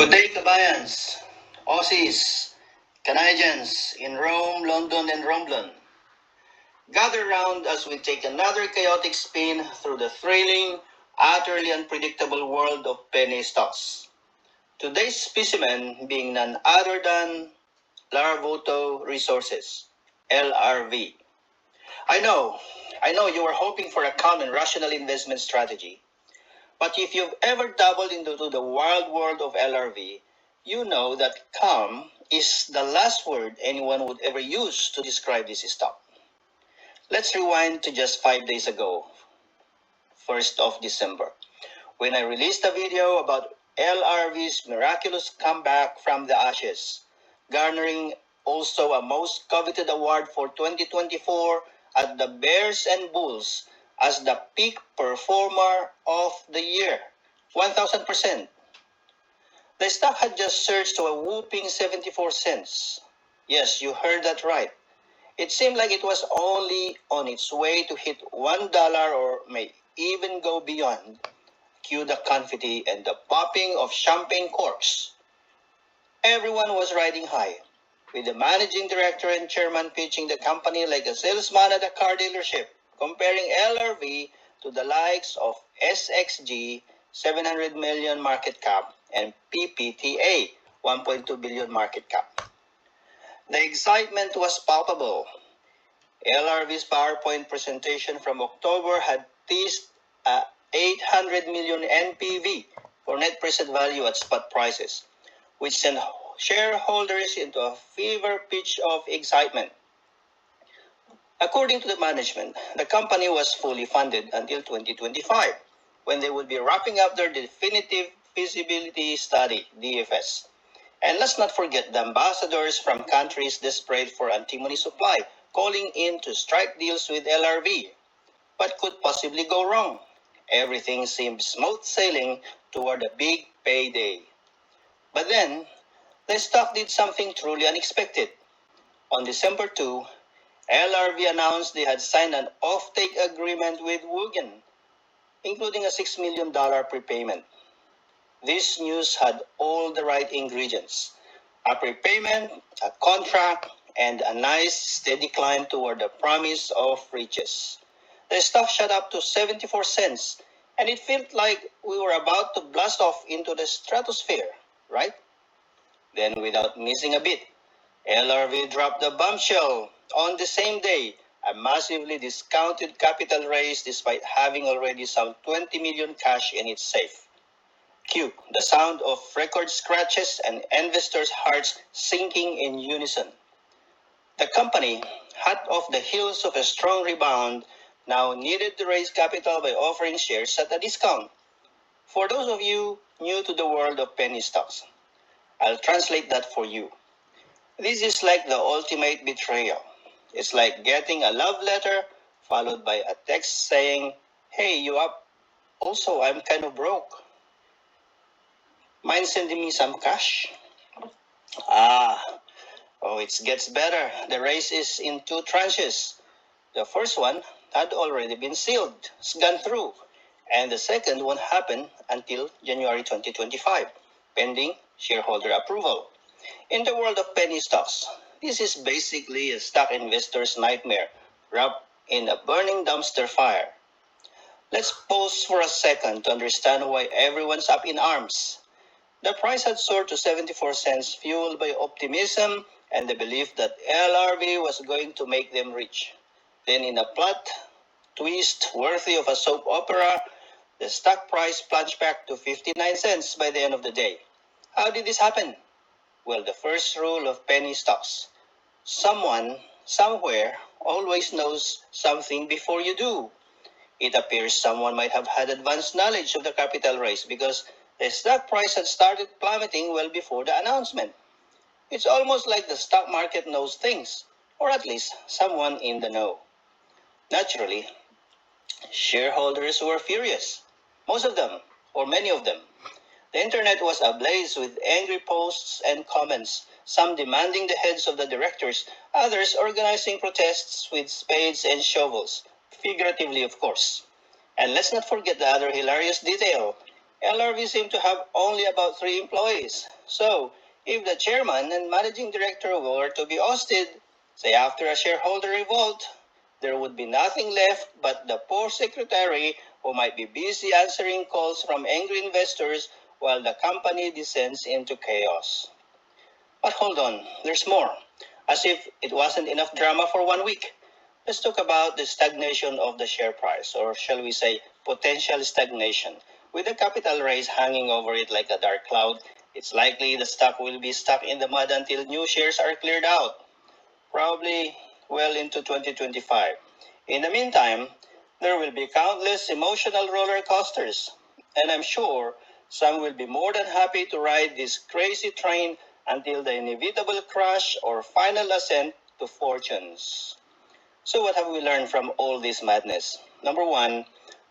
Good day, kabayans, Aussies, Canadians in Rome, London, and Romblon. Gather round as we take another chaotic spin through the thrilling, utterly unpredictable world of penny stocks. Today's specimen being none other than Larvoto Resources, LRV. I know, you are hoping for a calm and rational investment strategy. But if you've ever dabbled into the wild world of LRV, you know that calm is the last word anyone would ever use to describe this stock. Let's rewind to just 5 days ago, 1st of December, when I released a video about LRV's miraculous comeback from the ashes, garnering also a most coveted award for 2024 at the Bears and Bulls as the peak performer of the year, 1,000%. The stock had just surged to a whooping 74 cents. Yes, you heard that right. It seemed like it was only on its way to hit $1 or may even go beyond. Cue the confetti and the popping of champagne corks. Everyone was riding high, with the managing director and chairman pitching the company like a salesman at a car dealership, comparing LRV to the likes of SXG, 700 million market cap, and ppta, 1.2 billion market cap. The excitement was palpable. LRV's PowerPoint presentation from October had teased a 800 million NPV for net present value at spot prices, which sent shareholders into a fever pitch of excitement. According to the management, the company was fully funded until 2025, when they would be wrapping up their definitive feasibility study, DFS. And let's not forget the ambassadors from countries desperate for antimony supply, calling in to strike deals with LRV. What could possibly go wrong? Everything seemed smooth sailing toward a big payday. But then, the stock did something truly unexpected. On December 2, LRV announced they had signed an off-take agreement with Wugen, including a $6 million prepayment. This news had all the right ingredients: a prepayment, a contract, and a nice steady climb toward the promise of riches. The stock shot up to 74 cents, and it felt like we were about to blast off into the stratosphere, right? Then, without missing a beat, LRV dropped the bombshell on the same day, a massively discounted capital raise despite having already some 20 million cash in its safe. Cue the sound of record scratches and investors' hearts sinking in unison. The company, hot off the heels of a strong rebound, now needed to raise capital by offering shares at a discount. For those of you new to the world of penny stocks, I'll translate that for you. This is like the ultimate betrayal. It's like getting a love letter followed by a text saying, "Hey, you up? Also, I'm kind of broke. Mind sending me some cash?" It gets better. The raise is in 2 tranches. The first one had already been sealed, gone through, and the second won't happen until January 2025, pending shareholder approval. In the world of penny stocks, this is basically a stock investor's nightmare wrapped in a burning dumpster fire. Let's pause for a second to understand why everyone's up in arms. The price had soared to 74 cents, fueled by optimism and the belief that LRV was going to make them rich. Then, in a plot twist worthy of a soap opera, the stock price plunged back to 59 cents by the end of the day. How did this happen? Well, the first rule of penny stocks: someone, somewhere, always knows something before you do. It appears someone might have had advanced knowledge of the capital raise because the stock price had started plummeting well before the announcement. It's almost like the stock market knows things, or at least someone in the know. Naturally, shareholders were furious. Most of them, or many of them. The internet was ablaze with angry posts and comments, some demanding the heads of the directors, others organizing protests with spades and shovels, figuratively of course. And let's not forget the other hilarious detail. LRV seemed to have only about 3 employees. So, if the chairman and managing director were to be ousted, say after a shareholder revolt, there would be nothing left but the poor secretary who might be busy answering calls from angry investors while the company descends into chaos. But hold on, there's more. As if it wasn't enough drama for 1 week. Let's talk about the stagnation of the share price, or shall we say, potential stagnation. With the capital raise hanging over it like a dark cloud, it's likely the stock will be stuck in the mud until new shares are cleared out, probably well into 2025. In the meantime, there will be countless emotional roller coasters, and I'm sure some will be more than happy to ride this crazy train until the inevitable crash or final ascent to fortunes. So what have we learned from all this madness? Number one,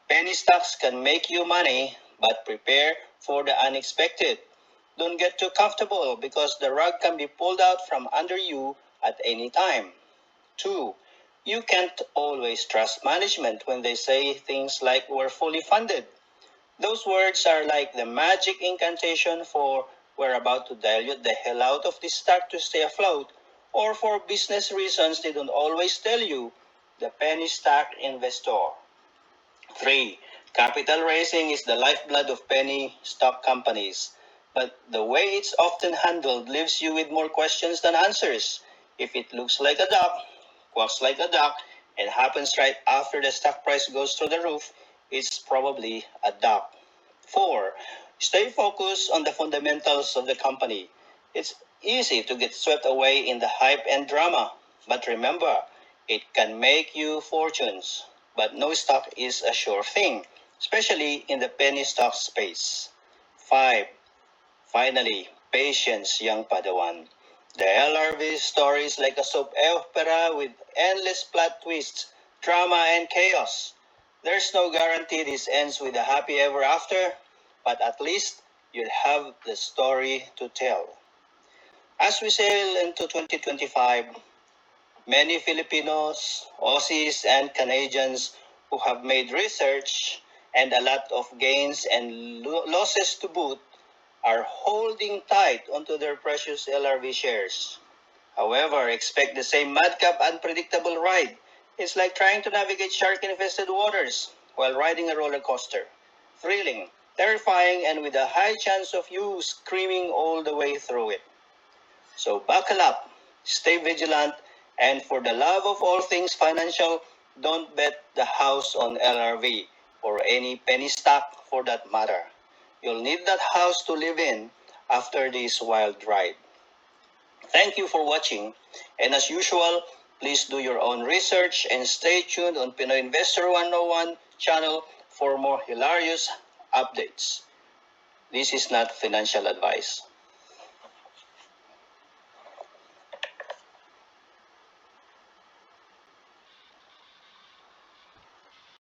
penny stocks can make you money, but prepare for the unexpected. Don't get too comfortable because the rug can be pulled out from under you at any time. Two, you can't always trust management when they say things like we're fully funded. Those words are like the magic incantation for we're about to dilute the hell out of this stock to stay afloat, or for business reasons they don't always tell you, the penny stock investor. 3. Capital raising is the lifeblood of penny stock companies, but the way it's often handled leaves you with more questions than answers. If it looks like a duck, quacks like a duck, and happens right after the stock price goes through the roof, it's probably a duck. 4. Stay focused on the fundamentals of the company. It's easy to get swept away in the hype and drama, but remember, it can make you fortunes. But no stock is a sure thing, especially in the penny stock space. 5. Finally, patience, young Padawan. The LRV story is like a soap opera with endless plot twists, drama, and chaos. There's no guarantee this ends with a happy ever after, but at least you'll have the story to tell. As we sail into 2025, many Filipinos, Aussies, and Canadians who have made research and a lot of gains and losses to boot are holding tight onto their precious LRV shares. However, expect the same madcap, unpredictable ride. It's like trying to navigate shark-infested waters while riding a roller coaster. Thrilling, terrifying, and with a high chance of you screaming all the way through it. So buckle up, stay vigilant, and for the love of all things financial, don't bet the house on LRV or any penny stock for that matter. You'll need that house to live in after this wild ride. Thank you for watching, and as usual, please do your own research and stay tuned on Pinoy Investor 101 channel for more hilarious updates. This is not financial advice.